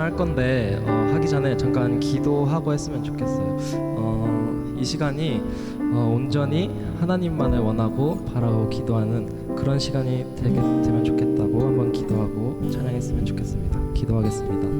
할 건데 하기 전에 잠깐 기도하고 했으면 좋겠어요. 이 시간이 온전히 하나님만을 원하고 바라고 기도하는 그런 시간이 되면 좋겠다고 한번 기도하고 찬양했으면 좋겠습니다. 기도하겠습니다.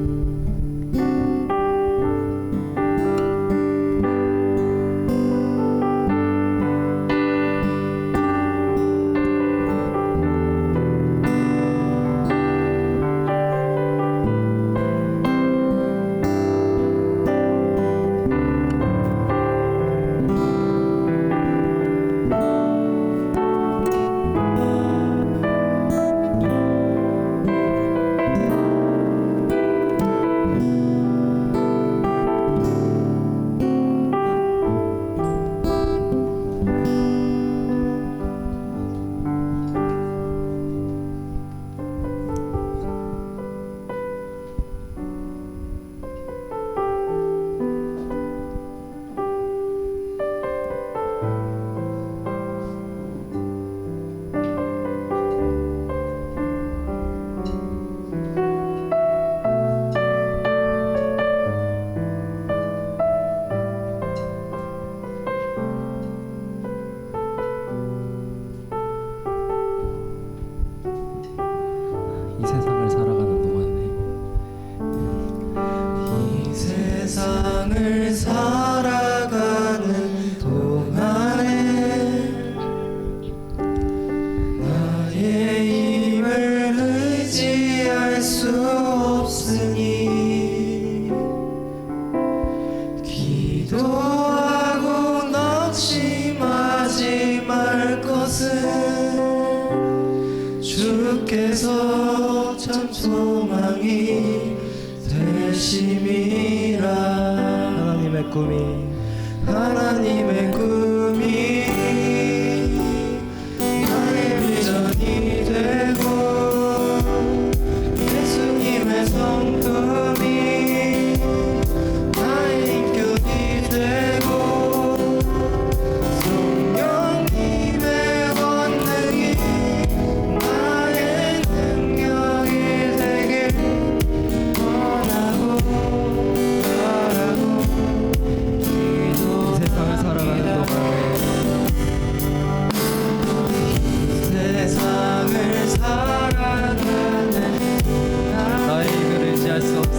이 세상을 살아가는 동안에 이 세상을 살아가는 동안에 나의 힘을 의지할 수 없으니 기도하고 낙심하지 말 것은 주께서 참 소망이 되심이라. 하나님의 꿈이 나의 비전이 되고 예수님의 성품이 나의 인격이 되고 성령님의 권능이 나의 능력이 되길 원하고 바라고 이 세상을 살아가는 동안에 세상을 살아가는 나의 힘을 의지할 수 없는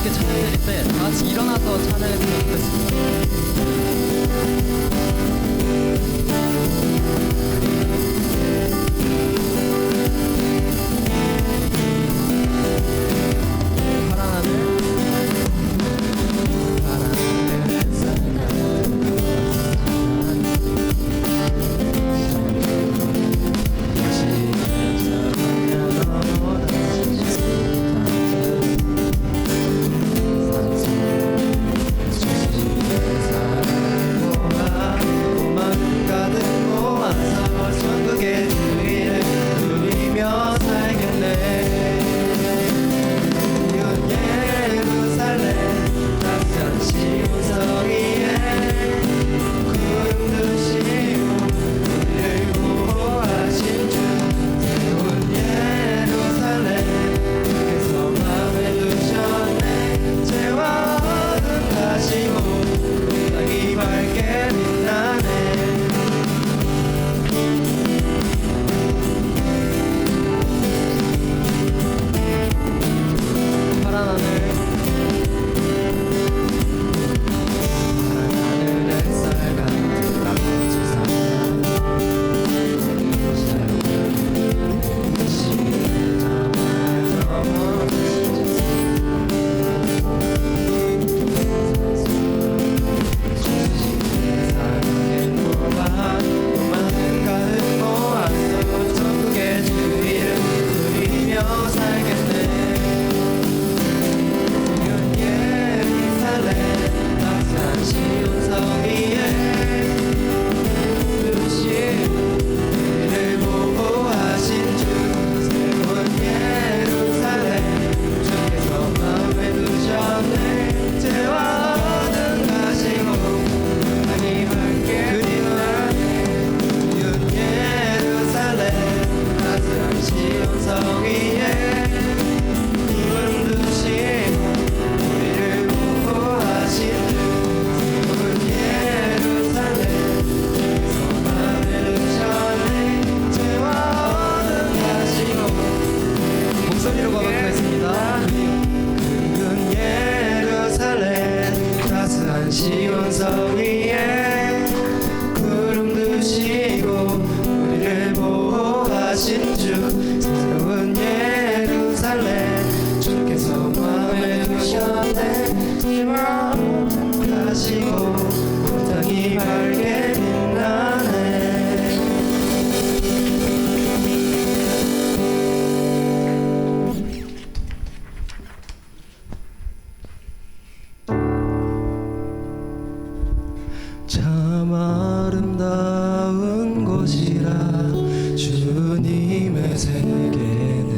함께 찬양 드릴 때 다 같이 일어나서 찬양했으면 좋겠습니다. 파란 하늘 파란 하늘 햇살 천국의 주위를 누리며 살겠네. 이건 예루살렘 따스한 시온성 위에 구름 드시고 우리를 보호하신 주. 새로운 예루살렘 주께서 마음에 두셨네. 죄와 어둠 가시고 땅이 밝게 빛나네. 파란 하늘 파란 하늘 햇살 같은 아버지 사랑 많은 가득 모아서 천국의 주위를 누리며 살겠네. 이건 예루살렘 따스한 시온성 위에 두신 우리를 보호하신 주. 새로운 예루살렘 주께서 마음에 두셨네. 죄와 어둠 가시고 땅이 밝게 빛나네. 이건 예루살렘 따스한 시온성 위에 구름 두시고 우리를 보호하신 주. 새로운 예루살렘 주께서 마음에 두셨네. 죄와 어둠 가시고 목소리로 고백하겠습니다. 큰 예루살렘 따스한 시온성 위에 구름 두시고 우리를 보호하신 주. 새로운 예루살렘 주께서 마음에 두셨네. 죄와 어둠 가시고 땅이 밝게 빛나네. 참 아름다운 곳이라 주님의 세계는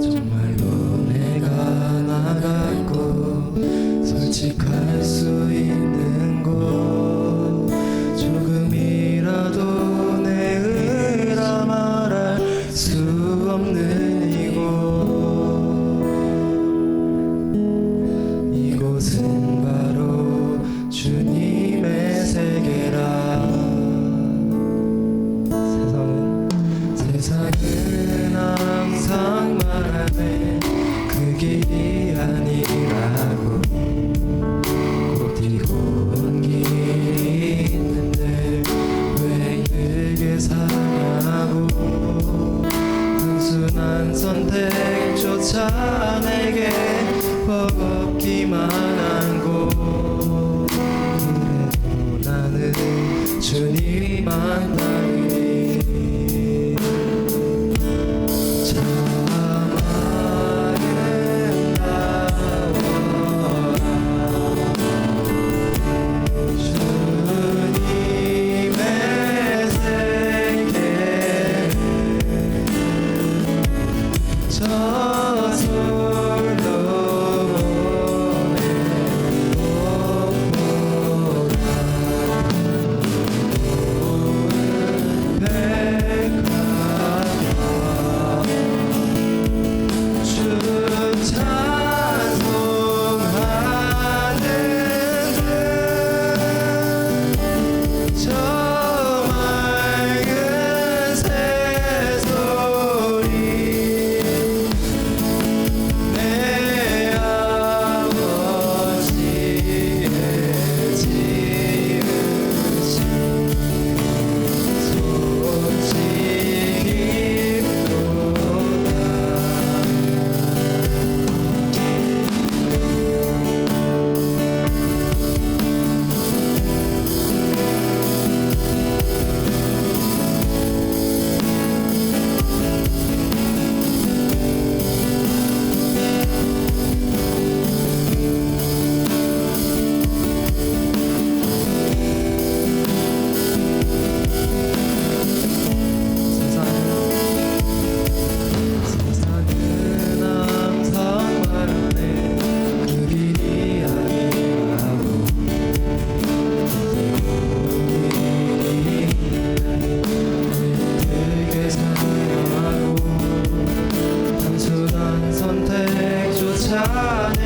정말로 내가 나갔고 솔직할 수 있는 곳. 조금이라도 내 의라 말할 수 없는 이곳은 바로 주님의 세계라. 세상은 항상 말하네 그 길이 아니라고. 곧 온 길이 있는데 왜 힘들게 사냐고. 단순한 선택조차 내게 버겁기만 한 곳. 그래도 나는 주님이 만나니 참 아름다워. 주님의 세계 저솔로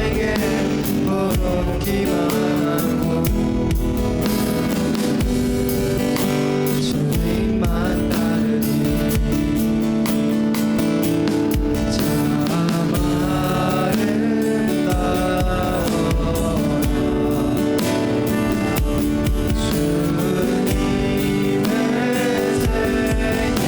내게 보기만 하고 주님만 따르니 자만은 나오라 주님의 세계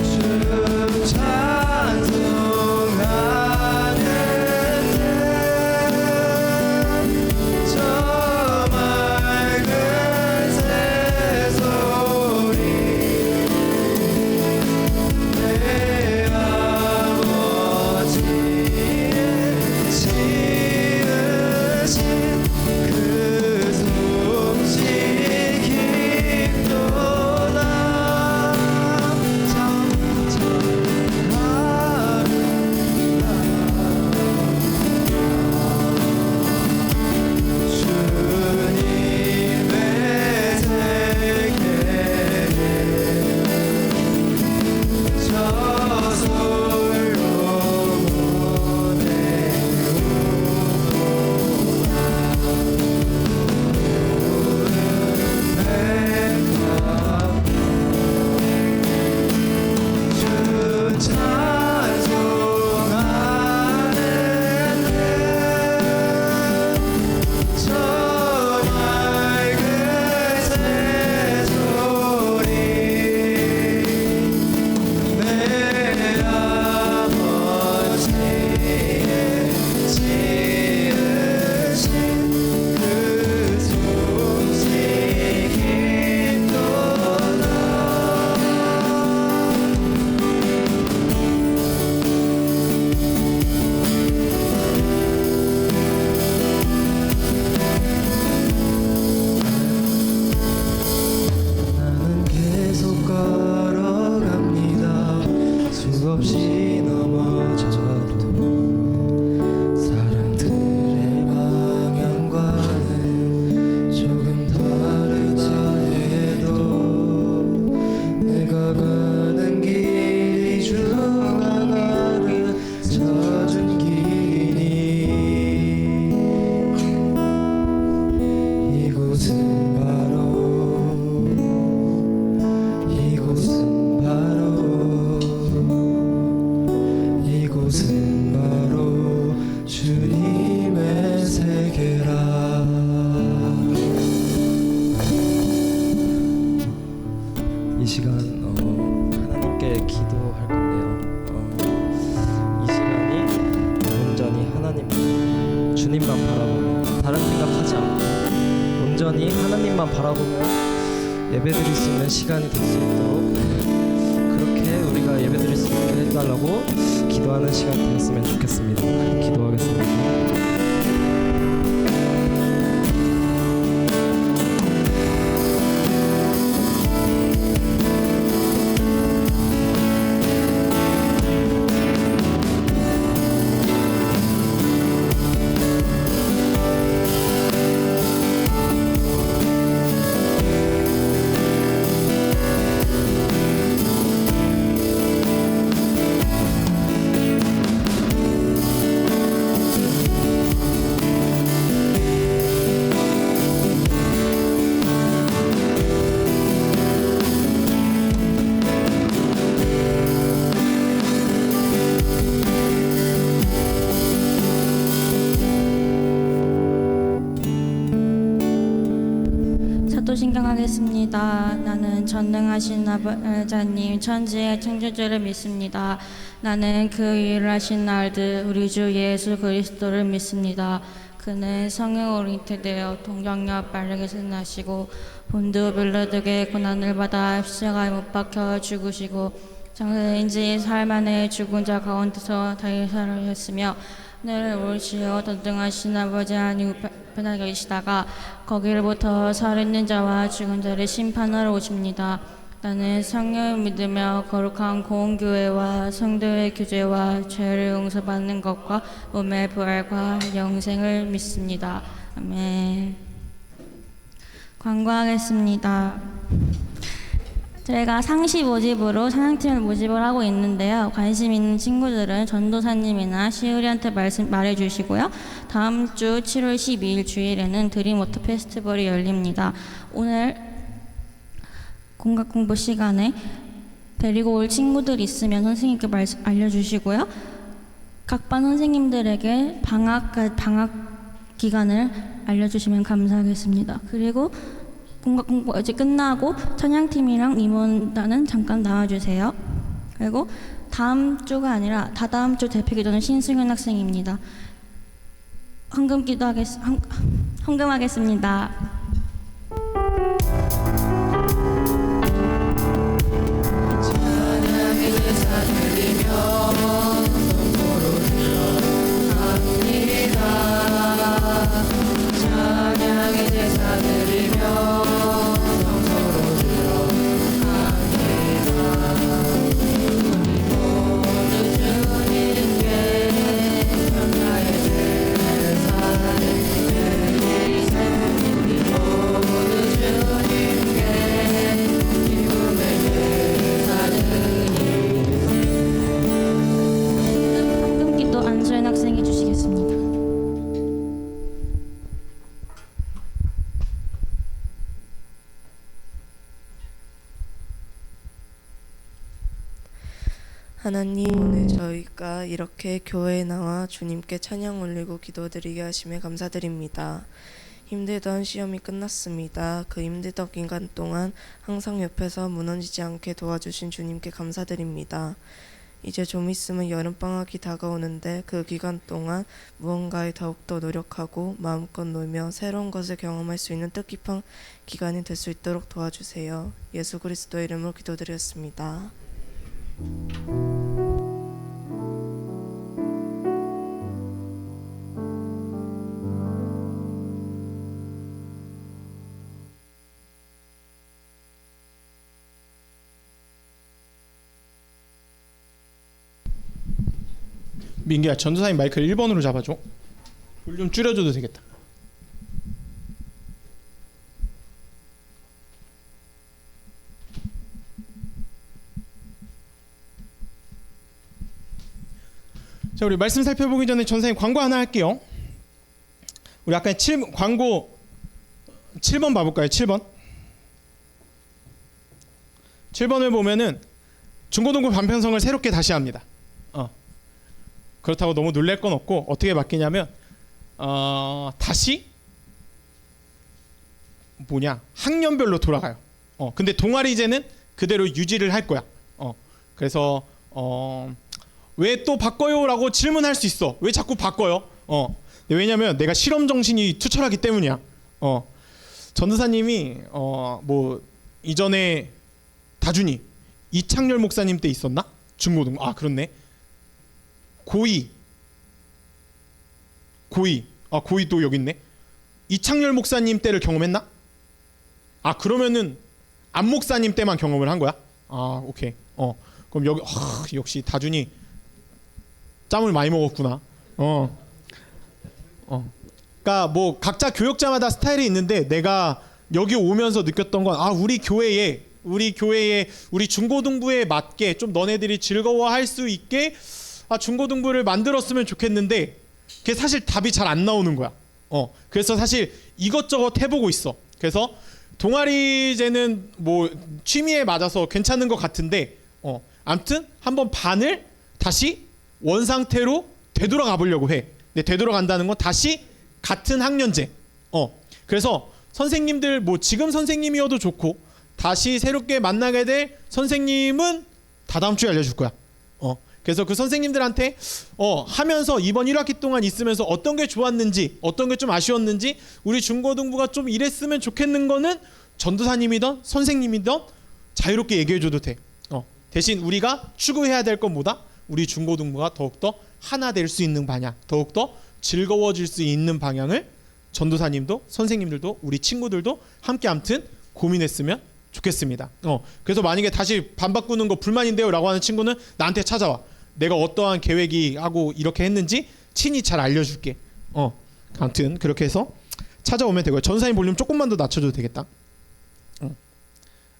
저솔로 주 찬송하는 저 맑은 새소리 내 아버지의 지으신 그 솜씨 깊도다 주님의 세계에 저솔로 주 찬송하는 저 맑은 새소리 내 아버지의 지으신 그 솜씨 깊도다 나는 계속 걸어갑니다. 수없이 넘어져도 사람들의 방향과는 조금 다르다 해도 내가 가는 길이 주가 가는 젖은 길이니 이곳은 바로 주님의 세계라. 이 시간 하나님께 기도할 건데요. 이 시간이 온전히 하나님, 주님만 바라보며 다른 생각하지 않고 온전히 하나님만 바라보며 예배드릴 수 있는 시간이 될 수 있도록 그렇게 우리가 예배드릴 수 있게 해달라고 기도하는 시간 되었으면 좋겠습니다. 기도하겠습니다. 신경하겠습니다. 나는 전능하신 아버자님 천지의 창조주를 믿습니다. 나는 그 일하신 날들 우리 주 예수 그리스도를 믿습니다. 그는 성령으로 잉태되어 동정녀 마리아에게서 나시고 본드 빌라도에게 고난을 받아 십자가에 못 박혀 죽으시고 장사인지 삶 안에 죽은 자 가운데서 다시 살아셨으며 하늘을 오르시어 전능하신 아버지 하나님 우편에 계시다가 거기로부터 살아있는 자와 죽은 자를 심판하러 오십니다. 나는 성령을 믿으며 거룩한 공교회와 성도의 교제와 죄를 용서받는 것과 몸의 부활과 영생을 믿습니다. 아멘. 광고하겠습니다. 저희가 상시 모집으로 찬양팀을 모집을 하고 있는데요. 관심 있는 친구들은 전도사님이나 시우리한테 말해주시고요. 다음 주 7월 12일 주일에는 드림워터 페스티벌이 열립니다. 오늘 공각 공부 시간에 데리고 올 친구들 있으면 선생님께 알려주시고요. 각 반 선생님들에게 방학 기간을 알려주시면 감사하겠습니다. 그리고 공각 공부 이제 끝나고 찬양팀이랑 임원단은 잠깐 나와주세요. 그리고 다음 주가 아니라 다다음 주 대표기도는 신승현 학생입니다. 헌금하겠습니다. 하나님, 오늘 저희가 이렇게 교회에 나와 주님께 찬양 올리고 기도드리게 하심에 감사드립니다. 힘들던 시험이 끝났습니다. 그 힘들던 기간 동안 항상 옆에서 무너지지 않게 도와주신 주님께 감사드립니다. 이제 좀 있으면 여름방학이 다가오는데 그 기간 동안 무언가에 더욱더 노력하고 마음껏 놀며 새로운 것을 경험할 수 있는 뜻깊은 기간이 될 수 있도록 도와주세요. 예수 그리스도의 이름으로 기도드렸습니다. 민기야, 전도사님 마이크를 1번으로 잡아줘. 불 좀 줄여줘도 되겠다. 자, 우리 말씀 살펴보기 전에 전사님 광고 하나 할게요. 우리 아까 광고 7번 봐볼까요? 7번. 7번을 보면은 중고등부 반편성을 새롭게 다시 합니다. 그렇다고 너무 놀랄 건 없고 어떻게 바뀌냐면 다시 학년별로 돌아가요. 근데 동아리제는 그대로 유지를 할 거야. 그래서 왜 또 바꿔요라고 질문할 수 있어. 왜 자꾸 바꿔요? 왜냐면 내가 실험 정신이 투철하기 때문이야. 전도사님이 뭐 이전에 다준이 이창렬 목사님 때 있었나? 중고등부. 아, 그렇네. 고이 또 여기 있네. 이창렬 목사님 때를 경험했나? 아, 그러면은 안 목사님 때만 경험을 한 거야? 아, 오케이. 그럼 여기 역시 다준이 짬을 많이 먹었구나. 그러니까 뭐 각자 교역자마다 스타일이 있는데 내가 여기 오면서 느꼈던 건 우리 교회에 우리 중고등부에 맞게 좀 너네들이 즐거워할 수 있게 중고등부를 만들었으면 좋겠는데 그게 사실 답이 잘 안 나오는 거야. 그래서 사실 이것저것 해보고 있어. 그래서 동아리제는 뭐 취미에 맞아서 괜찮은 것 같은데 아무튼 한번 반을 다시 원상태로 되돌아가 보려고 해. 근데 되돌아간다는 건 다시 같은 학년제. 그래서 선생님들 뭐 지금 선생님이어도 좋고 다시 새롭게 만나게 될 선생님은 다다음 주에 알려줄 거야. 그래서 그 선생님들한테 하면서 이번 1학기 동안 있으면서 어떤 게 좋았는지 어떤 게 좀 아쉬웠는지 우리 중고등부가 좀 이랬으면 좋겠는 거는 전도사님이든 선생님이든 자유롭게 얘기해줘도 돼. 대신 우리가 추구해야 될 건 뭐다? 우리 중고등부가 더욱더 하나 될 수 있는 방향, 더욱더 즐거워질 수 있는 방향을 전도사님도 선생님들도 우리 친구들도 함께 아무튼 고민했으면 좋겠습니다. 그래서 만약에 다시 반 바꾸는 거 불만인데요라고 하는 친구는 나한테 찾아와. 내가 어떠한 계획이 하고 이렇게 했는지 친히 잘 알려줄게. 아무튼 그렇게 해서 찾아오면 되고요. 전사님 볼륨 조금만 더 낮춰줘도 되겠다.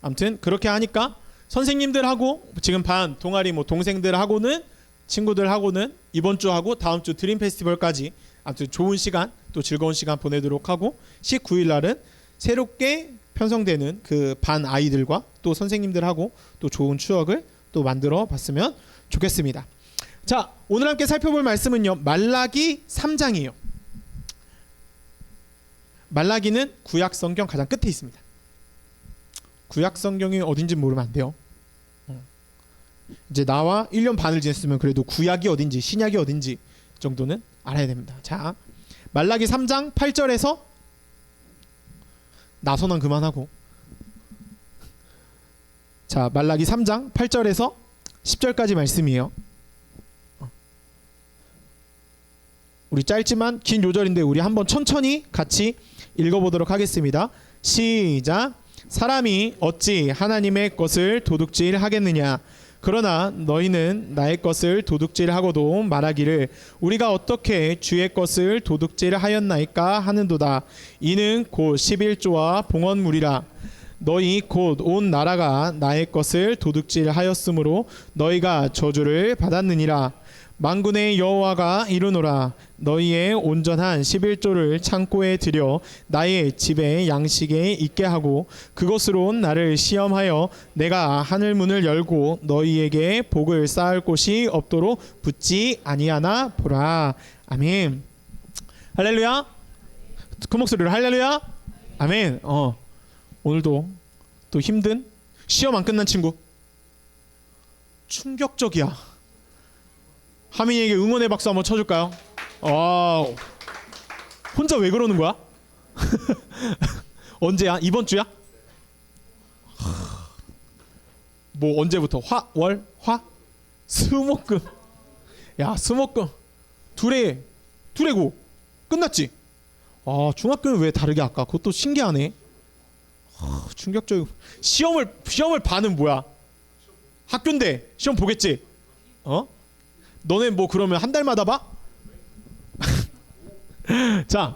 아무튼 그렇게 하니까 선생님들하고 지금 반 동아리 뭐 동생들하고는 친구들하고는 이번 주하고 다음 주 드림 페스티벌까지 아무튼 좋은 시간 또 즐거운 시간 보내도록 하고 19일 날은 새롭게 편성되는 그 반 아이들과 또 선생님들하고 또 좋은 추억을 또 만들어 봤으면 좋겠습니다. 자, 오늘 함께 살펴볼 말씀은요. 말라기 3장이에요. 말라기는 구약 성경 가장 끝에 있습니다. 구약 성경이 어딘지 모르면 안 돼요. 이제 나와 1년 반을 지냈으면 그래도 구약이 어딘지 신약이 어딘지 정도는 알아야 됩니다. 자, 말라기 3장 8절에서 나선언 그만하고 자, 말라기 3장 8절에서 10절까지 말씀이에요. 우리 짧지만 긴 요절인데 우리 한번 천천히 같이 읽어보도록 하겠습니다. 시작. 사람이 어찌 하나님의 것을 도둑질하겠느냐. 그러나 너희는 나의 것을 도둑질하고도 말하기를 우리가 어떻게 주의 것을 도둑질하였나이까 하는도다. 이는 곧 11조와 봉헌물이라. 너희 곧 온 나라가 나의 것을 도둑질하였으므로 너희가 저주를 받았느니라. 만군의 여호와가 이르노라. 너희의 온전한 11조를 창고에 들여 나의 집에 양식에 있게 하고 그것으로 나를 시험하여 내가 하늘 문을 열고 너희에게 복을 쌓을 곳이 없도록 붙지 아니하나 보라. 아멘. 할렐루야. 그 목소리로 할렐루야. 아멘. 오늘도 또 힘든 시험 안 끝난 친구 충격적이야. 하민이에게 응원의 박수 한번 쳐줄까요? 혼자 왜 그러는 거야? 언제야? 이번 주야? 뭐 언제부터? 화, 월, 화, 수목금. 야, 수목금 둘에고 끝났지? 중학교는 왜 다르게 할까? 그것도 신기하네. 충격적. 시험을 봐는 뭐야? 학교인데 시험 보겠지? 너네 뭐 그러면 한 달마다 봐? 자,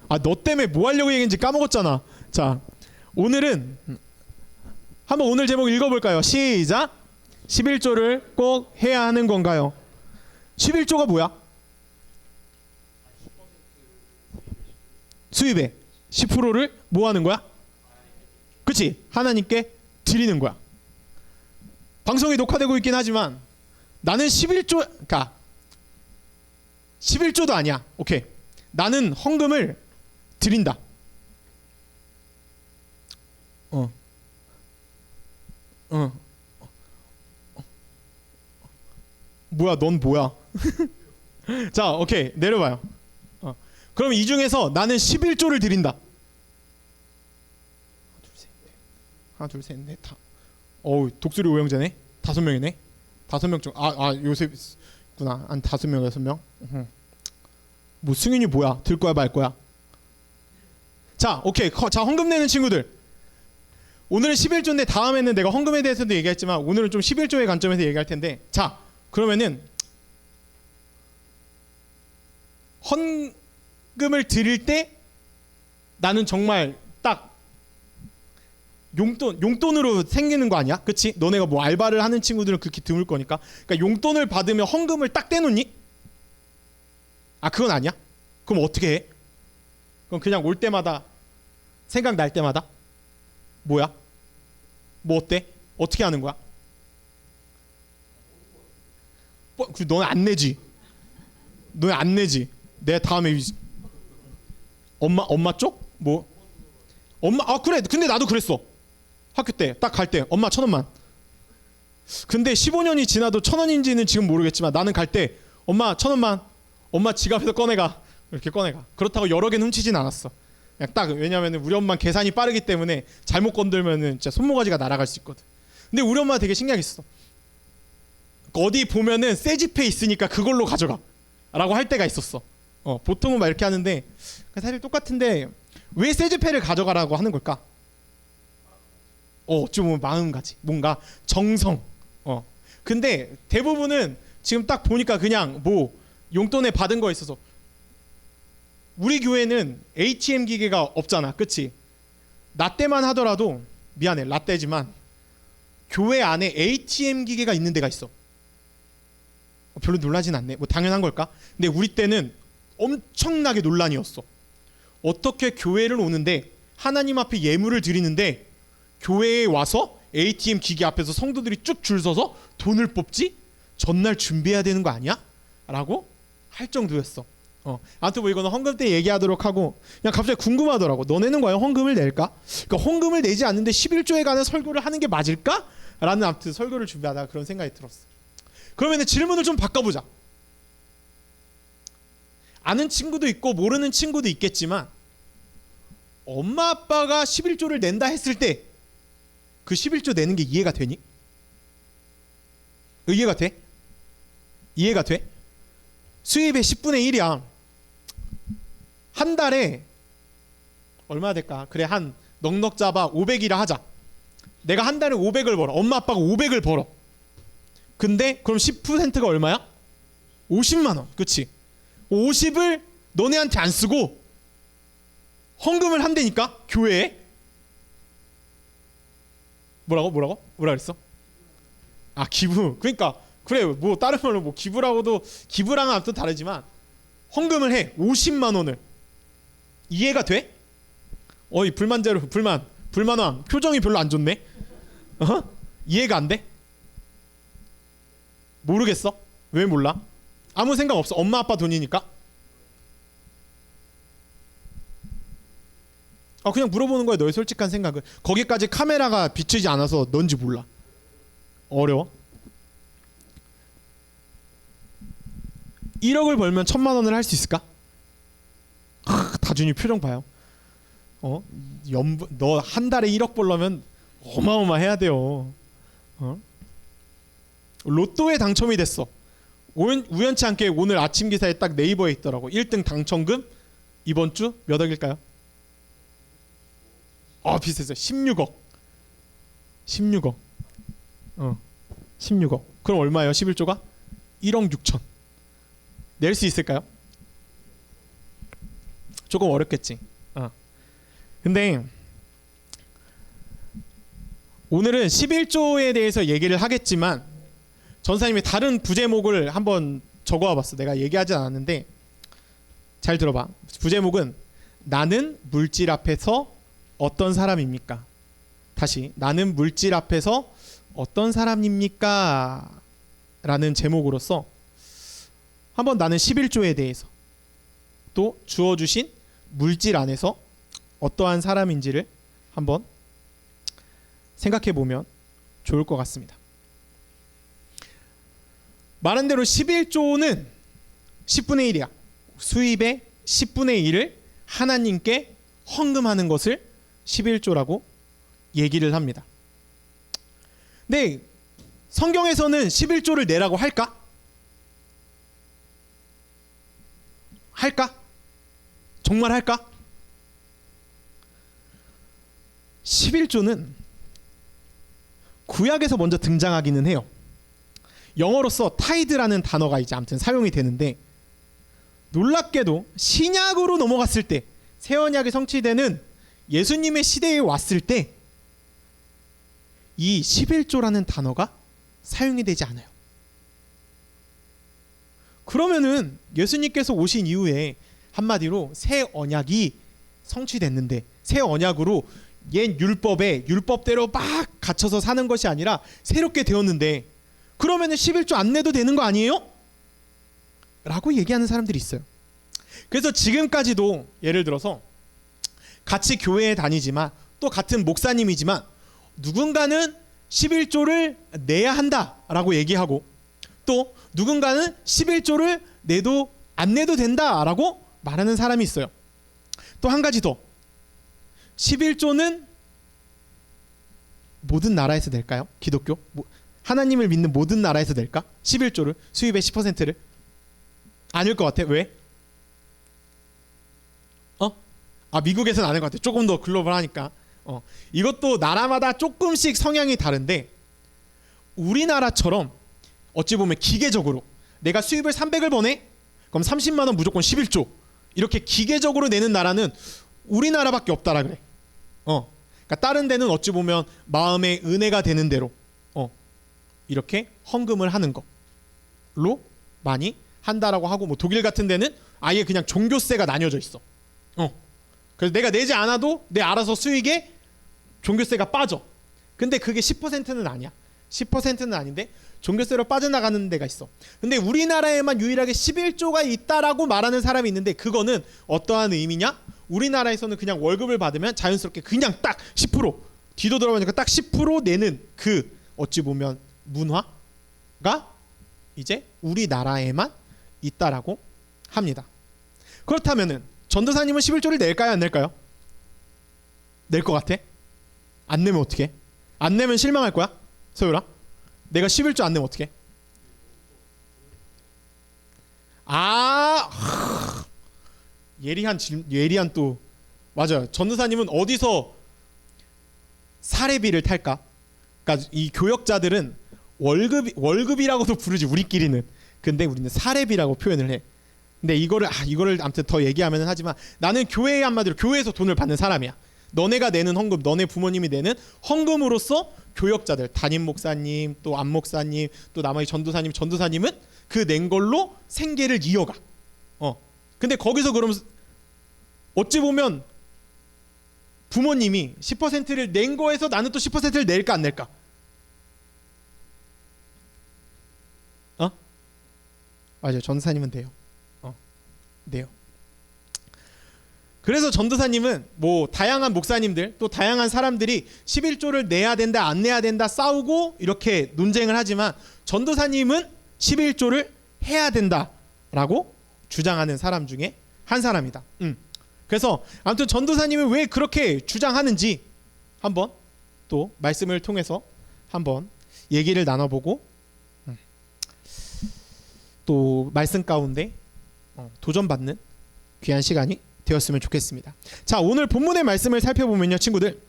너 때문에 뭐 하려고 얘기했는지 까먹었잖아. 자, 오늘은 한번 오늘 제목 읽어볼까요? 시작. 11조를 꼭 해야 하는 건가요? 11조가 뭐야? 수입의 10%를 뭐 하는 거야? 그치? 하나님께 드리는 거야. 방송이 녹화되고 있긴 하지만 나는 11조도 아니야. 오케이. 나는 헌금을 드린다. 뭐야, 넌 뭐야? 자, 오케이. 내려봐요. 그럼 이 중에서 나는 11조를 드린다. 하나, 둘, 셋, 넷, 다. 독수리 오형제네. 5명이네. 5명 중 요새 있구나. 한 5명, 6명. 뭐 승윤이 뭐야? 들 거야 말 거야? 자, 오케이. 자, 헌금 내는 친구들. 오늘은 11조인데 다음에는 내가 헌금에 대해서도 얘기했지만 오늘은 좀 11조의 관점에서 얘기할 텐데. 자, 그러면은 헌금을 드릴 때 나는 정말 딱 용돈으로 생기는 거 아니야? 그치? 너네가 뭐 알바를 하는 친구들은 그렇게 드물 거니까. 그러니까 용돈을 받으면 헌금을 딱 떼놓니? 그건 아니야? 그럼 어떻게 해? 그럼 그냥 올 때마다 생각날 때마다 뭐야? 뭐 어때? 어떻게 하는 거야? 너네 안 내지? 너네 안 내지? 내 다음에 엄마 쪽? 뭐? 엄마 그래. 근데 나도 그랬어. 학교 때 딱 갈 때 엄마 1,000원만. 근데 15년이 지나도 1,000원인지는 지금 모르겠지만 나는 갈 때 엄마 1,000원만. 엄마 지갑에서 꺼내가. 이렇게 꺼내가. 그렇다고 여러 개는 훔치진 않았어. 그냥 딱. 왜냐하면 우리 엄마 계산이 빠르기 때문에 잘못 건들면은 진짜 손모가지가 날아갈 수 있거든. 근데 우리 엄마 되게 신기하겠어. 어디 보면은 새지페 있으니까 그걸로 가져가 라고 할 때가 있었어. 보통은 막 이렇게 하는데 사실 똑같은데 왜 새지페를 가져가라고 하는 걸까? 좀 마음가짐, 뭔가 정성. 근데 대부분은 지금 딱 보니까 그냥 뭐 용돈에 받은 거 있어서. 우리 교회는 ATM 기계가 없잖아, 그치? 라떼만 하더라도, 미안해, 라떼지만 교회 안에 ATM 기계가 있는 데가 있어. 별로 놀라진 않네. 뭐 당연한 걸까? 근데 우리 때는 엄청나게 논란이었어. 어떻게 교회를 오는데 하나님 앞에 예물을 드리는데 교회에 와서 ATM 기계 앞에서 성도들이 쭉 줄 서서 돈을 뽑지? 전날 준비해야 되는 거 아니야? 라고 할 정도였어. 아무튼 뭐 이거는 헌금 때 얘기하도록 하고, 그냥 갑자기 궁금하더라고. 너네는 과연 헌금을 낼까? 그러니까 헌금을 내지 않는데 11조에 관한 설교를 하는 게 맞을까? 라는 아무튼 설교를 준비하다가 그런 생각이 들었어. 그러면 질문을 좀 바꿔보자. 아는 친구도 있고 모르는 친구도 있겠지만, 엄마 아빠가 11조를 낸다 했을 때 그 11조 내는 게 이해가 되니? 이해가 돼? 이해가 돼? 수입의 10분의 1이야. 한 달에 얼마 될까? 그래, 한 넉넉 잡아 500이라 하자. 내가 한 달에 500을 벌어. 엄마 아빠가 500을 벌어. 근데 그럼 10%가 얼마야? 50만 원. 그치? 50을 너네한테 안 쓰고 헌금을 한다니까? 교회에. 뭐라 그랬어? 아, 기부. 그러니까 그래, 뭐 다른 말로 뭐 기부라고도, 기부랑은 아무튼 다르지만 헌금을 해. 50만 원을. 이해가 돼? 어이, 불만왕 표정이 별로 안 좋네. 이해가 안 돼? 모르겠어? 왜 몰라? 아무 생각 없어. 엄마 아빠 돈이니까. 그냥 물어보는 거야. 너의 솔직한 생각을. 거기까지 카메라가 비추지 않아서 넌지 몰라. 어려워. 1억을 벌면 1000만 원을 할 수 있을까? 다준이 표정 봐요. 너 한 달에 1억 벌려면 어마어마해야 돼요. 로또에 당첨이 됐어. 우연치 않게 오늘 아침 기사에 딱 네이버에 있더라고. 1등 당첨금 이번 주 몇 억일까요? 비슷했어요. 16억. 16억. 16억. 그럼 얼마예요? 11조가? 1억 6천. 낼 수 있을까요? 조금 어렵겠지. 근데 오늘은 11조에 대해서 얘기를 하겠지만, 전사님이 다른 부제목을 한번 적어와 봤어. 내가 얘기하지 않았는데 잘 들어봐. 부제목은 나는 물질 앞에서 어떤 사람입니까? 다시, 나는 물질 앞에서 어떤 사람입니까? 라는 제목으로서 한번 나는 11조에 대해서, 또 주어주신 물질 안에서 어떠한 사람인지를 한번 생각해 보면 좋을 것 같습니다. 말한 대로 11조는 10분의 1이야. 수입의 10분의 1을 하나님께 헌금하는 것을 11조라고 얘기를 합니다. 근데 성경에서는 11조를 내라고 할까? 할까? 정말 할까? 11조는 구약에서 먼저 등장하기는 해요. 영어로서 타이드라는 단어가 이제 아무튼 사용이 되는데, 놀랍게도 신약으로 넘어갔을 때, 새 언약이 성취되는 예수님의 시대에 왔을 때 이 11조라는 단어가 사용이 되지 않아요. 그러면은 예수님께서 오신 이후에 한마디로 새 언약이 성취됐는데, 새 언약으로 옛 율법대로 막 갇혀서 사는 것이 아니라 새롭게 되었는데, 그러면은 11조 안 내도 되는 거 아니에요? 라고 얘기하는 사람들이 있어요. 그래서 지금까지도 예를 들어서 같이 교회에 다니지만, 또 같은 목사님이지만 누군가는 11조를 내야 한다라고 얘기하고, 또 누군가는 11조를 내도 안 내도 된다라고 말하는 사람이 있어요. 또 한 가지 더, 11조는 모든 나라에서 낼까요? 기독교? 하나님을 믿는 모든 나라에서 낼까? 11조를, 수입의 10%를? 아닐 것 같아. 왜? 미국에서는 아닐 것 같아. 조금 더 글로벌하니까. 이것도 나라마다 조금씩 성향이 다른데 우리나라처럼 어찌 보면 기계적으로 내가 수입을 300을 버네? 그럼 30만 원 무조건 11조 이렇게 기계적으로 내는 나라는 우리나라밖에 없다라 그래. 그러니까 다른 데는 어찌 보면 마음의 은혜가 되는 대로 이렇게 헌금을 하는 걸로 많이 한다라고 하고, 뭐 독일 같은 데는 아예 그냥 종교세가 나뉘어져 있어. 그래서 내가 내지 않아도 내 알아서 수익에 종교세가 빠져. 근데 그게 10%는 아니야. 10%는 아닌데 종교세로 빠져나가는 데가 있어. 근데 우리나라에만 유일하게 11조가 있다라고 말하는 사람이 있는데, 그거는 어떠한 의미냐? 우리나라에서는 그냥 월급을 받으면 자연스럽게 그냥 딱 10% 뒤도 돌아보니까 딱 10% 내는 그 어찌 보면 문화가 이제 우리나라에만 있다라고 합니다. 그렇다면은 전도사님은 11조를 낼까요, 안 낼까요? 낼 것 같아? 안 내면 어떡해? 안 내면 실망할 거야? 소율아? 내가 11조 안 내면 어떡해? 예리한 또 맞아요. 전도사님은 어디서 사례비를 탈까? 그러니까 이 교역자들은 월급이라고도 부르지 우리끼리는. 근데 우리는 사례비라고 표현을 해. 근데 이거를 아무튼 더 얘기하면은 하지만 나는 교회에 한마디로 교회에서 돈을 받는 사람이야. 너네가 내는 헌금, 너네 부모님이 내는 헌금으로서 교역자들, 담임 목사님, 또 안 목사님, 또 나머지 전도사님은 그 낸 걸로 생계를 이어가. 근데 거기서 그러면 어찌 보면 부모님이 10%를 낸 거에서 나는 또 10%를 낼까 안 낼까? 맞아요. 전도사님은 돼요. 돼요. 그래서 전도사님은 뭐 다양한 목사님들 또 다양한 사람들이 11조를 내야 된다 안 내야 된다 싸우고 이렇게 논쟁을 하지만 전도사님은 11조를 해야 된다라고 주장하는 사람 중에 한 사람이다. 그래서 아무튼 전도사님은 왜 그렇게 주장하는지 한번 또 말씀을 통해서 한번 얘기를 나눠보고 또 말씀 가운데 도전받는 귀한 시간이 되었으면 좋겠습니다. 자, 오늘 본문의 말씀을 살펴보면요, 친구들,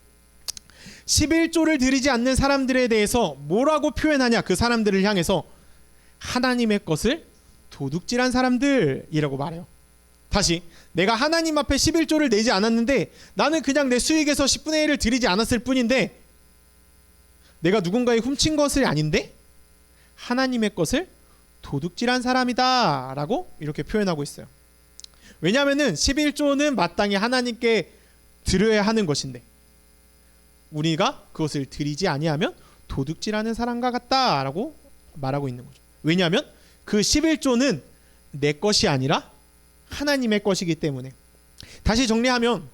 11조를 드리지 않는 사람들에 대해서 뭐라고 표현하냐? 그 사람들을 향해서 하나님의 것을 도둑질한 사람들이라고 말해요. 다시, 내가 하나님 앞에 11조를 내지 않았는데 나는 그냥 내 수익에서 10분의 1을 드리지 않았을 뿐인데 내가 누군가의 훔친 것이 아닌데 하나님의 것을 도둑질한 사람이다 라고 이렇게 표현하고 있어요. 왜냐하면 11조는 마땅히 하나님께 드려야 하는 것인데 우리가 그것을 드리지 아니하면 도둑질하는 사람과 같다라고 말하고 있는 거죠. 왜냐하면 그 11조는 내 것이 아니라 하나님의 것이기 때문에. 다시 정리하면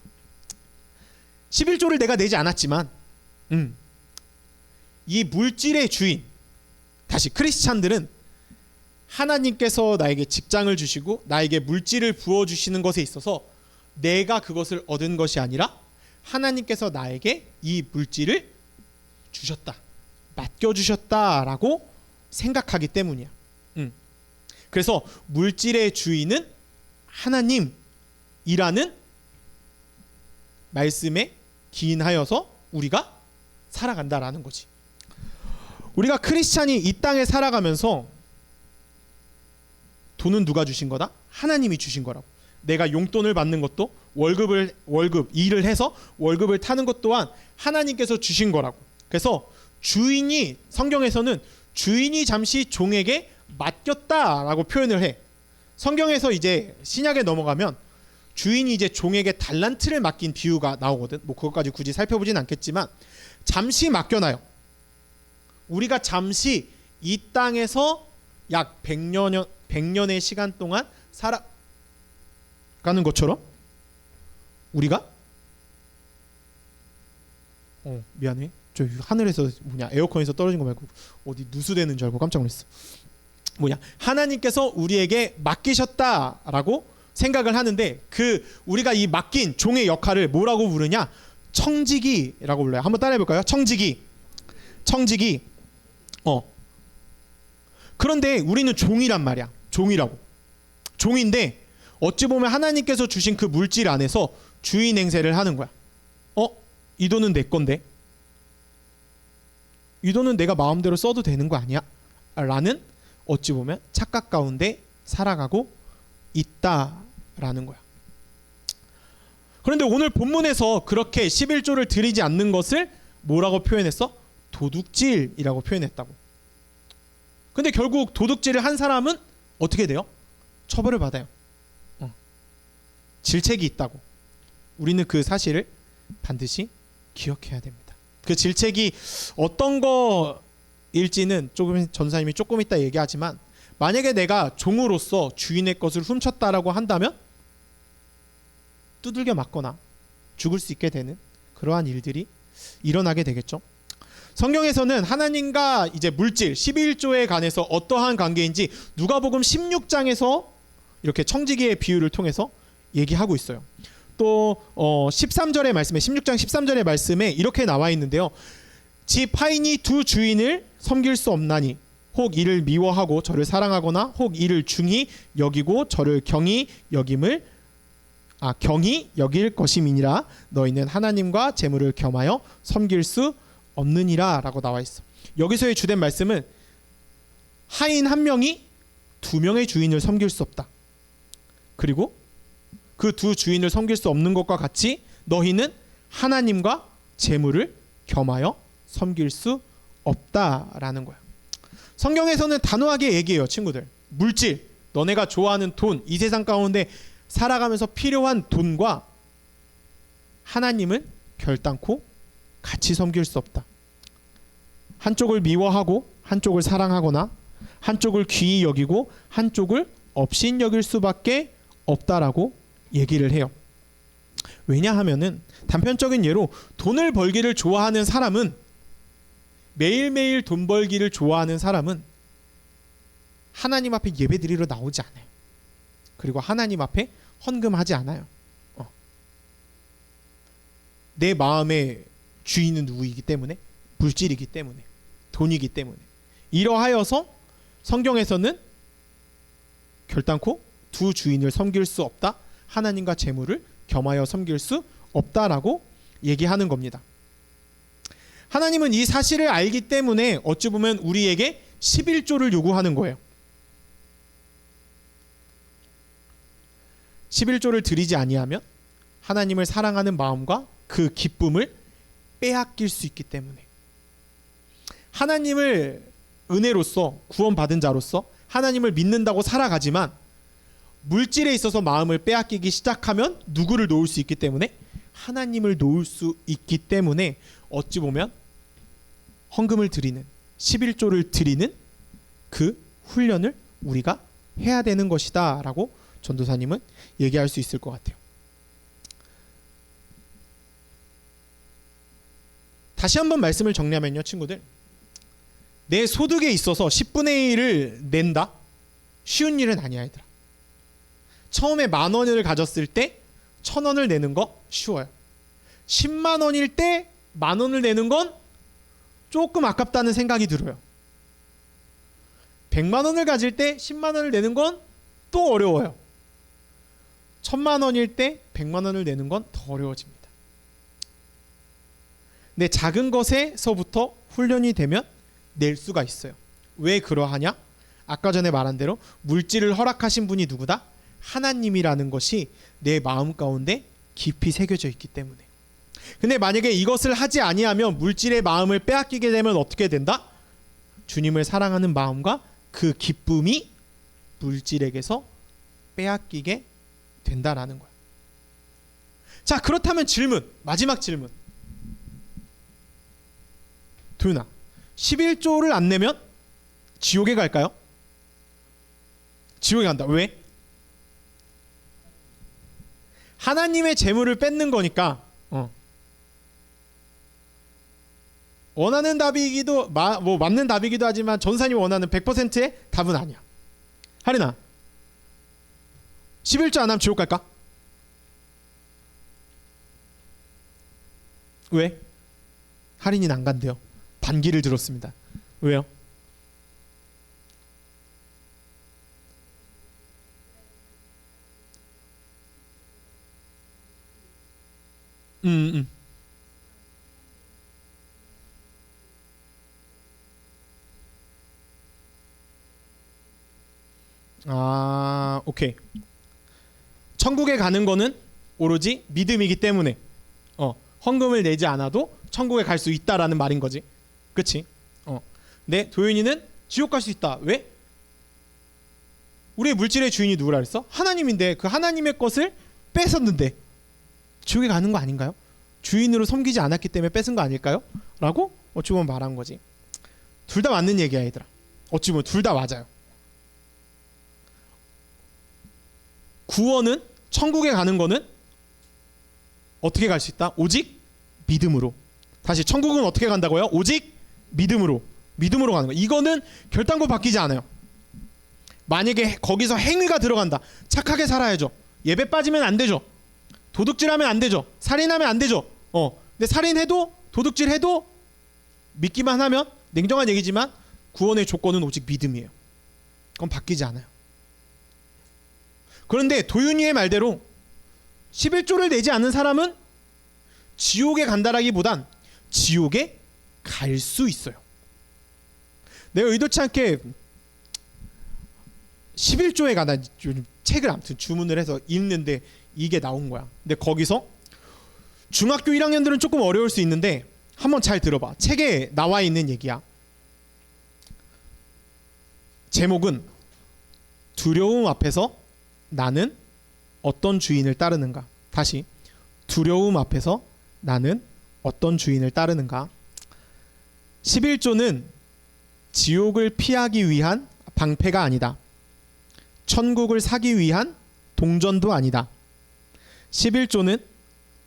11조를 내가 내지 않았지만 이 물질의 주인, 다시 크리스찬들은 하나님께서 나에게 직장을 주시고 나에게 물질을 부어주시는 것에 있어서 내가 그것을 얻은 것이 아니라 하나님께서 나에게 이 물질을 주셨다, 맡겨주셨다라고 생각하기 때문이야. 그래서 물질의 주인은 하나님이라는 말씀에 기인하여서 우리가 살아간다라는 거지. 우리가 크리스찬이 이 땅에 살아가면서 돈은 누가 주신 거다? 하나님이 주신 거라고. 내가 용돈을 받는 것도 월급 일을 해서 월급을 타는 것 또한 하나님께서 주신 거라고. 그래서 주인이, 성경에서는 주인이 잠시 종에게 맡겼다라고 표현을 해. 성경에서 이제 신약에 넘어가면 주인이 이제 종에게 달란트를 맡긴 비유가 나오거든. 뭐 그것까지 굳이 살펴보진 않겠지만 잠시 맡겨놔요. 우리가 잠시 이 땅에서 약 100년의 시간 동안 살아가는 것처럼 우리가 미안해, 저 하늘에서 에어컨에서 떨어진 거 말고 어디 누수되는 줄 알고 깜짝 놀랐어. 하나님께서 우리에게 맡기셨다라고 생각을 하는데 그 우리가 이 맡긴 종의 역할을 뭐라고 부르냐? 청지기라고 불러요. 한번 따라해 볼까요? 청지기. 그런데 우리는 종이란 말이야. 종인데 어찌 보면 하나님께서 주신 그 물질 안에서 주인 행세를 하는 거야. 이 돈은 내 건데, 이 돈은 내가 마음대로 써도 되는 거 아니야? 라는 어찌 보면 착각 가운데 살아가고 있다라는 거야. 그런데 오늘 본문에서 그렇게 11조를 드리지 않는 것을 뭐라고 표현했어? 도둑질이라고 표현했다고. 근데 결국 도둑질을 한 사람은 어떻게 돼요? 처벌을 받아요. 질책이 있다고. 우리는 그 사실을 반드시 기억해야 됩니다. 그 질책이 어떤 거일지는 조금 전사님이 조금 이따 얘기하지만, 만약에 내가 종으로서 주인의 것을 훔쳤다라고 한다면 두들겨 맞거나 죽을 수 있게 되는 그러한 일들이 일어나게 되겠죠. 성경에서는 하나님과 이제 물질 11조에 관해서 어떠한 관계인지 누가복음 16장에서 이렇게 청지기의 비유를 통해서 얘기하고 있어요. 또 13절의 말씀에 16장 13절의 말씀에 이렇게 나와 있는데요. 집 하인이 두 주인을 섬길 수 없나니 혹 이를 미워하고 저를 사랑하거나 혹 이를 중히 여기고 저를 경히 여길 것임이니라. 너희는 하나님과 재물을 겸하여 섬길 수 없느니라 라고 나와 있어. 여기서의 주된 말씀은 하인 한 명이 두 명의 주인을 섬길 수 없다. 그리고 그 두 주인을 섬길 수 없는 것과 같이 너희는 하나님과 재물을 겸하여 섬길 수 없다라는 거야. 성경에서는 단호하게 얘기해요, 친구들. 물질, 너네가 좋아하는 돈, 이 세상 가운데 살아가면서 필요한 돈과 하나님은 결단코 같이 섬길 수 없다. 한쪽을 미워하고 한쪽을 사랑하거나 한쪽을 귀히 여기고 한쪽을 업신 여길 수밖에 없다라고 얘기를 해요. 왜냐하면은 단편적인 예로 돈을 벌기를 좋아하는 사람은, 매일매일 돈 벌기를 좋아하는 사람은 하나님 앞에 예배드리러 나오지 않아요. 그리고 하나님 앞에 헌금하지 않아요. 내 마음의 주인은 누구이기 때문에? 물질이기 때문에, 돈이기 때문에. 이러하여서 성경에서는 결단코 두 주인을 섬길 수 없다, 하나님과 재물을 겸하여 섬길 수 없다라고 얘기하는 겁니다. 하나님은 이 사실을 알기 때문에 어찌 보면 우리에게 11조를 요구하는 거예요. 11조를 드리지 아니하면 하나님을 사랑하는 마음과 그 기쁨을 빼앗길 수 있기 때문에, 하나님을 은혜로서 구원받은 자로서 하나님을 믿는다고 살아가지만 물질에 있어서 마음을 빼앗기기 시작하면 누구를 놓을 수 있기 때문에? 하나님을 놓을 수 있기 때문에 어찌 보면 헌금을 드리는, 11조를 드리는 그 훈련을 우리가 해야 되는 것이다 라고 전도사님은 얘기할 수 있을 것 같아요. 다시 한번 말씀을 정리하면요, 친구들, 내 소득에 있어서 10분의 1을 낸다? 쉬운 일은 아니야, 얘들아. 처음에 10,000원을 가졌을 때 1,000원을 내는 거 쉬워요. 10만 원일 때 10,000원을 내는 건 조금 아깝다는 생각이 들어요. 100만 원을 가질 때 10만 원을 내는 건 또 어려워요. 1,000만 원일 때 100만 원을 내는 건 더 어려워집니다. 근데 작은 것에서부터 훈련이 되면 낼 수가 있어요. 왜 그러하냐? 아까 전에 말한 대로 물질을 허락하신 분이 누구다? 하나님이라는 것이 내 마음 가운데 깊이 새겨져 있기 때문에. 근데 만약에 이것을 하지 아니하면 물질의 마음을 빼앗기게 되면 어떻게 된다? 주님을 사랑하는 마음과 그 기쁨이 물질에게서 빼앗기게 된다라는 거야. 자, 그렇다면 질문, 마지막 질문. 도윤아, 11조를 안 내면 지옥에 갈까요? 지옥에 간다. 왜? 하나님의 재물을 뺏는 거니까. 원하는 답이기도 맞는 답이기도 하지만 전사님이 원하는 100%의 답은 아니야. 하리나, 11조 안 하면 지옥 갈까? 왜? 할인이는 안 간대요. 반기를 들었습니다. 왜요? 오케이. 천국에 가는 거는 오로지 믿음이기 때문에 헌금을 내지 않아도 천국에 갈 수 있다라는 말인 거지. 그치? 근데 도윤이는 지옥 갈 수 있다. 왜? 우리의 물질의 주인이 누구라 그랬어? 하나님인데 그 하나님의 것을 뺏었는데 지옥에 가는 거 아닌가요? 주인으로 섬기지 않았기 때문에 뺏은 거 아닐까요? 라고 어찌 보면 말한 거지. 둘 다 맞는 얘기야 얘들아. 어찌 보면 둘 다 맞아요. 구원은, 천국에 가는 거는 어떻게 갈 수 있다? 오직 믿음으로. 다시, 천국은 어떻게 간다고요? 오직 믿음으로. 믿음으로 가는 거. 이거는 결단코 바뀌지 않아요. 만약에 거기서 행위가 들어간다. 착하게 살아야죠. 예배 빠지면 안 되죠. 도둑질하면 안 되죠. 살인하면 안 되죠. 근데 살인해도 도둑질해도 믿기만 하면, 냉정한 얘기지만 구원의 조건은 오직 믿음이에요. 그건 바뀌지 않아요. 그런데 도윤이의 말대로 11조를 내지 않는 사람은 지옥에 간다라기보단 지옥에 갈 수 있어요. 내가 의도치 않게 11조에 관한 책을 아무튼 주문을 해서 읽는데 이게 나온 거야. 근데 거기서 중학교 1학년들은 조금 어려울 수 있는데 한번 잘 들어봐. 책에 나와 있는 얘기야. 제목은 두려움 앞에서 나는 어떤 주인을 따르는가. 다시, 두려움 앞에서 나는 어떤 주인을 따르는가. 11조는 지옥을 피하기 위한 방패가 아니다. 천국을 사기 위한 동전도 아니다. 11조는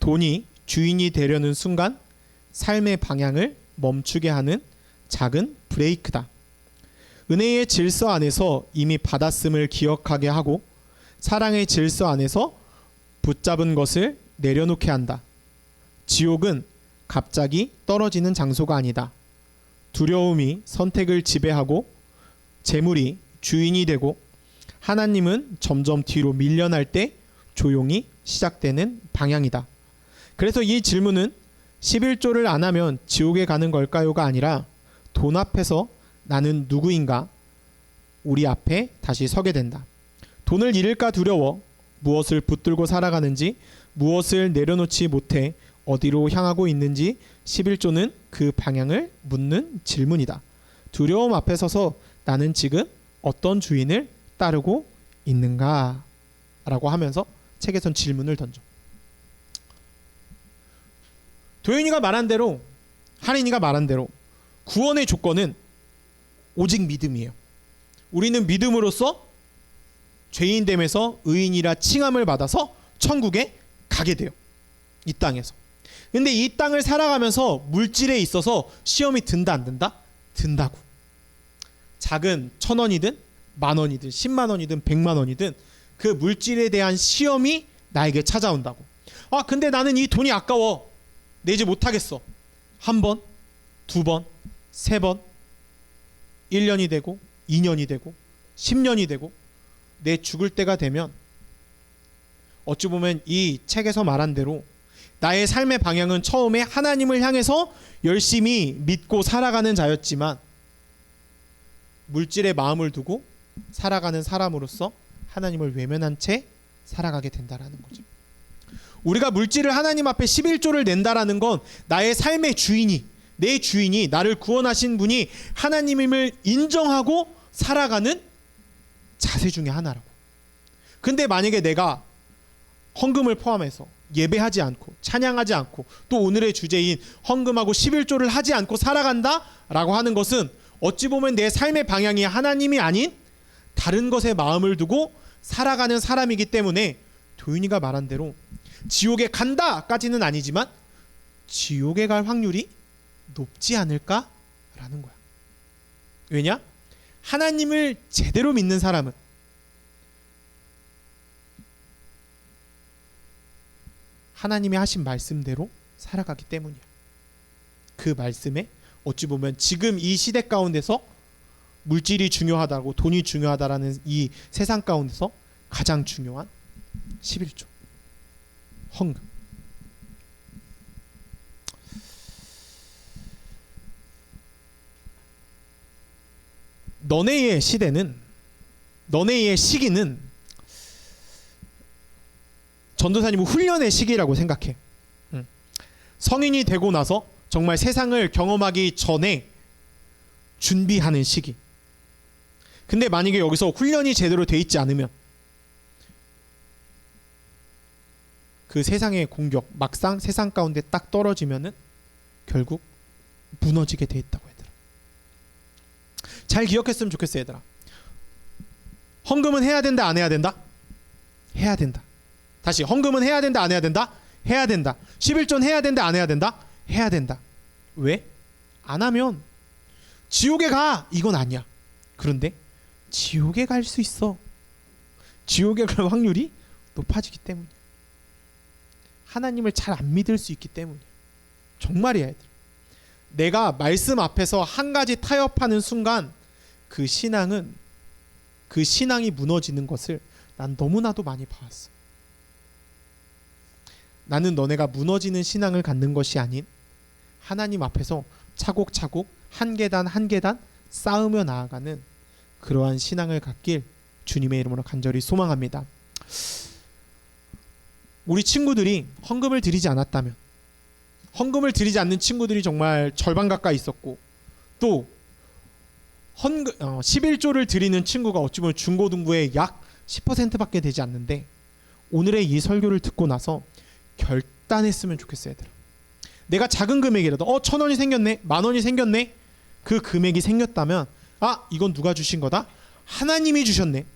돈이 주인이 되려는 순간 삶의 방향을 멈추게 하는 작은 브레이크다. 은혜의 질서 안에서 이미 받았음을 기억하게 하고 사랑의 질서 안에서 붙잡은 것을 내려놓게 한다. 지옥은 갑자기 떨어지는 장소가 아니다. 두려움이 선택을 지배하고 재물이 주인이 되고 하나님은 점점 뒤로 밀려날 때 조용히 시작되는 방향이다. 그래서 이 질문은 11조를 안 하면 지옥에 가는 걸까요가 아니라 돈 앞에서 나는 누구인가 우리 앞에 다시 서게 된다. 돈을 잃을까 두려워 무엇을 붙들고 살아가는지, 무엇을 내려놓지 못해 어디로 향하고 있는지 11조는 그 방향을 묻는 질문이다. 두려움 앞에 서서 나는 지금 어떤 주인을 따르고 있는가? 라고 하면서 책에선 질문을 던져. 도윤이가 말한 대로, 하린이가 말한 대로 구원의 조건은 오직 믿음이에요. 우리는 믿음으로써 죄인됨에서 의인이라 칭함을 받아서 천국에 가게 돼요. 이 땅에서. 근데 이 땅을 살아가면서 물질에 있어서 시험이 든다 안 든다? 든다고. 작은 1,000원이든 10,000원이든 100,000원이든 100,000원이든 그 물질에 대한 시험이 나에게 찾아온다고. 근데 나는 이 돈이 아까워. 내지 못하겠어. 한 번, 두 번, 세 번, 1년이 되고 2년이 되고 10년이 되고 내 죽을 때가 되면 어찌 보면 이 책에서 말한 대로 나의 삶의 방향은 처음에 하나님을 향해서 열심히 믿고 살아가는 자였지만 물질에 마음을 두고 살아가는 사람으로서 하나님을 외면한 채 살아가게 된다라는 거죠. 우리가 물질을 하나님 앞에 11조를 낸다라는 건 나의 삶의 주인이, 내 주인이, 나를 구원하신 분이 하나님임을 인정하고 살아가는 자세 중에 하나라고. 근데 만약에 내가 헌금을 포함해서 예배하지 않고 찬양하지 않고 또 오늘의 주제인 헌금하고 11조를 하지 않고 살아간다라고 하는 것은 어찌 보면 내 삶의 방향이 하나님이 아닌 다른 것에 마음을 두고 살아가는 사람이기 때문에 도윤이가 말한 대로 지옥에 간다까지는 아니지만 지옥에 갈 확률이 높지 않을까라는 거야. 왜냐? 하나님을 제대로 믿는 사람은 하나님이 하신 말씀대로 살아가기 때문이야. 그 말씀에 어찌 보면 지금 이 시대 가운데서 물질이 중요하다고, 돈이 중요하다라는 이 세상 가운데서 가장 중요한 11조 헌금. 너네의 시대는 너네의 시기는 전도사님 훈련의 시기라고 생각해. 성인이 되고 나서 정말 세상을 경험하기 전에 준비하는 시기. 근데 만약에 여기서 훈련이 제대로 돼 있지 않으면 그 세상의 공격, 막상 세상 가운데 딱 떨어지면은 결국 무너지게 돼 있다고 얘들아. 잘 기억했으면 좋겠어 얘들아. 헌금은 해야 된다 안 해야 된다? 해야 된다. 다시, 헌금은 해야 된다 안 해야 된다? 해야 된다. 11조는 해야 된다 안 해야 된다? 해야 된다. 왜? 안 하면 지옥에 가, 이건 아니야. 그런데 지옥에 갈 수 있어. 지옥에 갈 확률이 높아지기 때문이야. 하나님을 잘 안 믿을 수 있기 때문이야. 정말이야 얘들. 내가 말씀 앞에서 한 가지 타협하는 순간 그 신앙이 무너지는 것을 난 너무나도 많이 봐왔어. 나는 너네가 무너지는 신앙을 갖는 것이 아닌 하나님 앞에서 차곡차곡 한 계단 한 계단 쌓으며 나아가는 그러한 신앙을 갖길 주님의 이름으로 간절히 소망합니다. 우리 친구들이 헌금을 드리지 않았다면, 헌금을 드리지 않는 친구들이 정말 절반 가까이 있었고, 또 11조를 드리는 친구가 어찌 보면 중고등부의 약 10%밖에 되지 않는데, 오늘의 이 설교를 듣고 나서 결단했으면 좋겠어요 얘들아. 내가 작은 금액이라도 1,000원이 생겼네, 10,000원이 생겼네, 그 금액이 생겼다면 이건 누가 주신 거다? 하나님이 주셨네.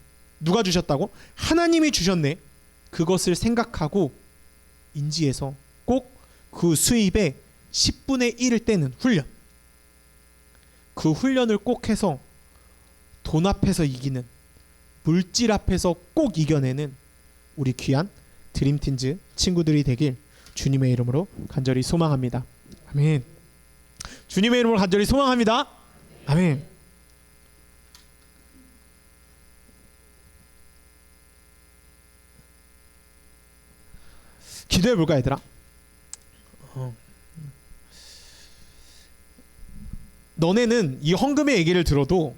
누가 주셨다고? 하나님이 주셨네. 그것을 생각하고 인지해서 꼭 그 수입의 10분의 1을 떼는 훈련, 그 훈련을 꼭 해서 돈 앞에서 이기는, 물질 앞에서 꼭 이겨내는 우리 귀한 드림틴즈 친구들이 되길 주님의 이름으로 간절히 소망합니다. 아멘. 주님의 이름으로 간절히 소망합니다. 아멘. 기도해 볼까 얘들아? 너네는 이 헌금의 얘기를 들어도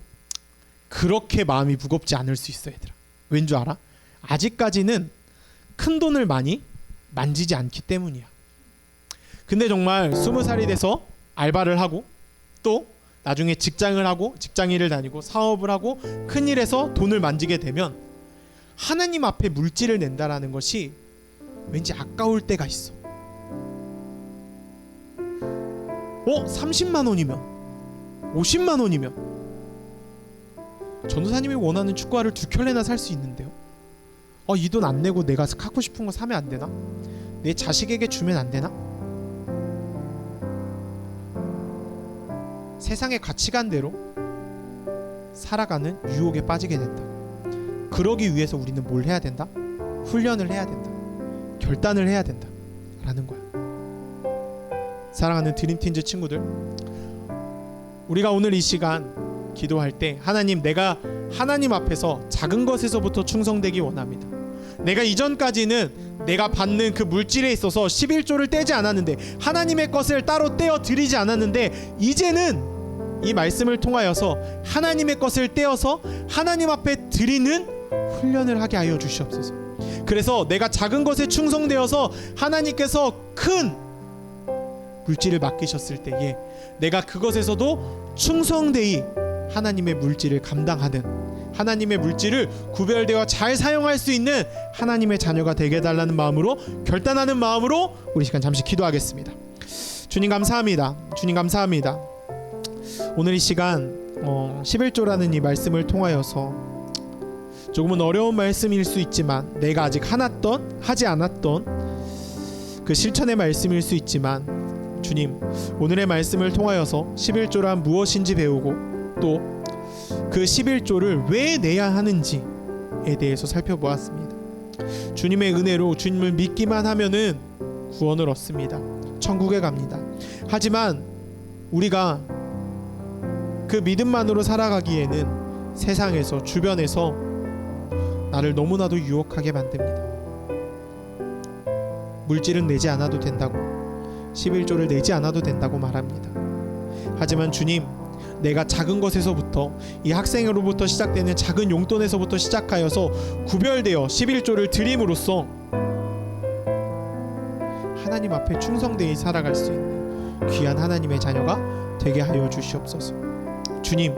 그렇게 마음이 무겁지 않을 수 있어 얘들아. 왠 줄 알아? 아직까지는 큰 돈을 많이 만지지 않기 때문이야. 근데 정말 20살이 돼서 알바를 하고, 또 나중에 직장을 하고, 직장일을 다니고, 사업을 하고, 큰 일에서 돈을 만지게 되면 하나님 앞에 물질을 낸다라는 것이 왠지 아까울 때가 있어. 30만 원이면, 50만 원이면 전도사님이 원하는 축구화를 2켤레나 살 수 있는데요. 이 돈 안 내고 내가 갖고 싶은 거 사면 안 되나? 내 자식에게 주면 안 되나? 세상의 가치관대로 살아가는 유혹에 빠지게 된다. 그러기 위해서 우리는 뭘 해야 된다? 훈련을 해야 된다. 결단을 해야 된다 라는 거야. 사랑하는 드림틴즈 친구들, 우리가 오늘 이 시간 기도할 때 하나님, 내가 하나님 앞에서 작은 것에서부터 충성되기 원합니다. 내가 이전까지는 내가 받는 그 물질에 있어서 11조를 떼지 않았는데, 하나님의 것을 따로 떼어 드리지 않았는데, 이제는 이 말씀을 통하여서 하나님의 것을 떼어서 하나님 앞에 드리는 훈련을 하게 하여 주시옵소서. 그래서 내가 작은 것에 충성되어서 하나님께서 큰 물질을 맡기셨을 때에 내가 그것에서도 충성되이 하나님의 물질을 감당하는, 하나님의 물질을 구별되어 잘 사용할 수 있는 하나님의 자녀가 되게 해달라는 마음으로, 결단하는 마음으로 우리 시간 잠시 기도하겠습니다. 주님 감사합니다. 주님 감사합니다. 오늘 이 시간 11조라는 이 말씀을 통하여서 조금은 어려운 말씀일 수 있지만, 내가 아직 하지 않았던 그 실천의 말씀일 수 있지만, 주님, 오늘의 말씀을 통하여서 11조란 무엇인지 배우고, 또 그 11조를 왜 내야 하는지에 대해서 살펴보았습니다. 주님의 은혜로 주님을 믿기만 하면은 구원을 얻습니다. 천국에 갑니다. 하지만 우리가 그 믿음만으로 살아가기에는 세상에서, 주변에서 나를 너무나도 유혹하게 만듭니다. 물질은 내지 않아도 된다고, 11조를 내지 않아도 된다고 말합니다. 하지만 주님, 내가 작은 것에서부터, 이 학생으로부터 시작되는 작은 용돈에서부터 시작하여서 구별되어 11조를 드림으로써 하나님 앞에 충성되이 살아갈 수 있는 귀한 하나님의 자녀가 되게 하여 주시옵소서. 주님,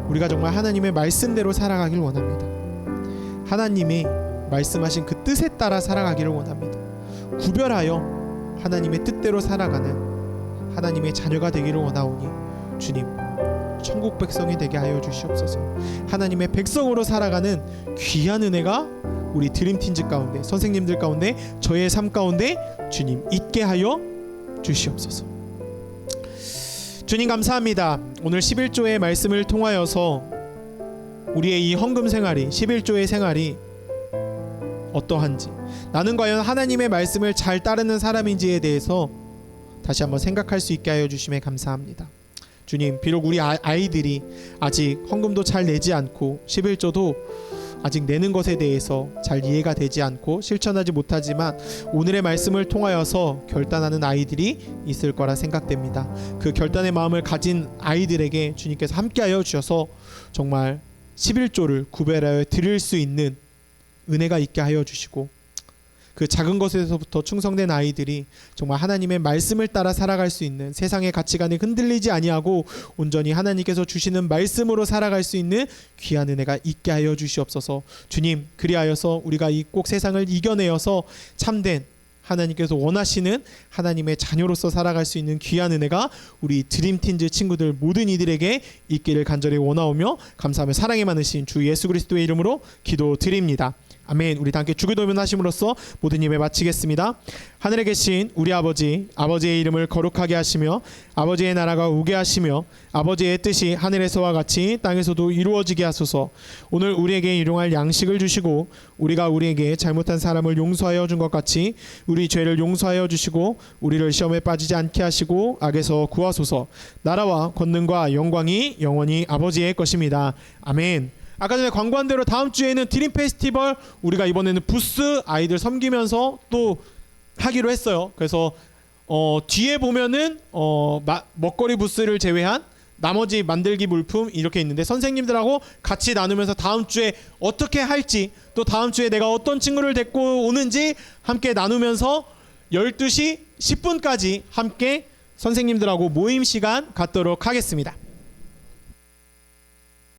우리가 정말 하나님의 말씀대로 살아가길 원합니다. 하나님이 말씀하신 그 뜻에 따라 살아가기를 원합니다. 구별하여 하나님의 뜻대로 살아가는 하나님의 자녀가 되기를 원하오니 주님, 천국 백성이 되게 하여 주시옵소서. 하나님의 백성으로 살아가는 귀한 은혜가 우리 드림팀즈 가운데, 선생님들 가운데, 저의 삶 가운데 주님 있게 하여 주시옵소서. 주님 감사합니다. 오늘 11조의 말씀을 통하여서 우리의 이 헌금 생활이, 11조의 생활이 어떠한지, 나는 과연 하나님의 말씀을 잘 따르는 사람인지에 대해서 다시 한번 생각할 수 있게 하여 주심에 감사합니다. 주님, 비록 우리 아이들이 아직 헌금도 잘 내지 않고 11조도 아직 내는 것에 대해서 잘 이해가 되지 않고 실천하지 못하지만 오늘의 말씀을 통하여서 결단하는 아이들이 있을 거라 생각됩니다. 그 결단의 마음을 가진 아이들에게 주님께서 함께하여 주셔서 정말 11조를 구별하여 드릴 수 있는 은혜가 있게 하여 주시고, 그 작은 것에서부터 충성된 아이들이 정말 하나님의 말씀을 따라 살아갈 수 있는, 세상의 가치관이 흔들리지 아니하고 온전히 하나님께서 주시는 말씀으로 살아갈 수 있는 귀한 은혜가 있게 하여 주시옵소서. 주님, 그리하여서 우리가 이 꼭 세상을 이겨내어서 참된 하나님께서 원하시는 하나님의 자녀로서 살아갈 수 있는 귀한 은혜가 우리 드림팀즈 친구들 모든 이들에게 있기를 간절히 원하오며 감사하며 사랑이 많으신 주 예수 그리스도의 이름으로 기도드립니다. 아멘. 우리 다 함께 주기도문 하심으로써 모든 예배 마치겠습니다. 하늘에 계신 우리 아버지, 아버지의 이름을 거룩하게 하시며 아버지의 나라가 오게 하시며 아버지의 뜻이 하늘에서와 같이 땅에서도 이루어지게 하소서. 오늘 우리에게 일용할 양식을 주시고 우리가 우리에게 잘못한 사람을 용서하여 준 것 같이 우리 죄를 용서하여 주시고 우리를 시험에 빠지지 않게 하시고 악에서 구하소서. 나라와 권능과 영광이 영원히 아버지의 것입니다. 아멘. 아까 전에 광고한 대로 다음 주에는 드림 페스티벌, 우리가 이번에는 부스 아이들 섬기면서 또 하기로 했어요. 그래서 뒤에 보면은 먹거리 부스를 제외한 나머지 만들기 물품 이렇게 있는데 선생님들하고 같이 나누면서 다음 주에 어떻게 할지, 또 다음 주에 내가 어떤 친구를 데리고 오는지 함께 나누면서 12시 10분까지 함께 선생님들하고 모임 시간 갖도록 하겠습니다.